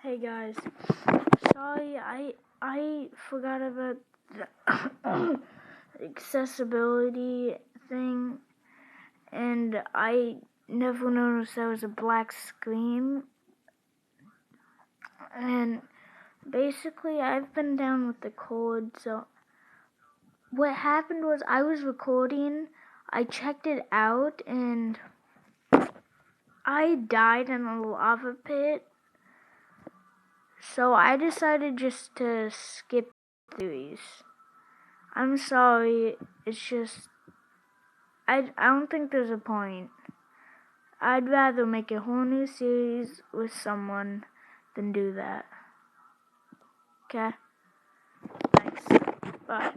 Hey guys, sorry I forgot about the accessibility thing, and I never noticed there was a black screen. And basically, I've been down with the cold, so what happened was I was recording, I checked it out, and I died in a lava pit. So I decided just to skip the series. I'm sorry, it's just, I don't think there's a point. I'd rather make a whole new series with someone than do that. Okay? Thanks. Bye.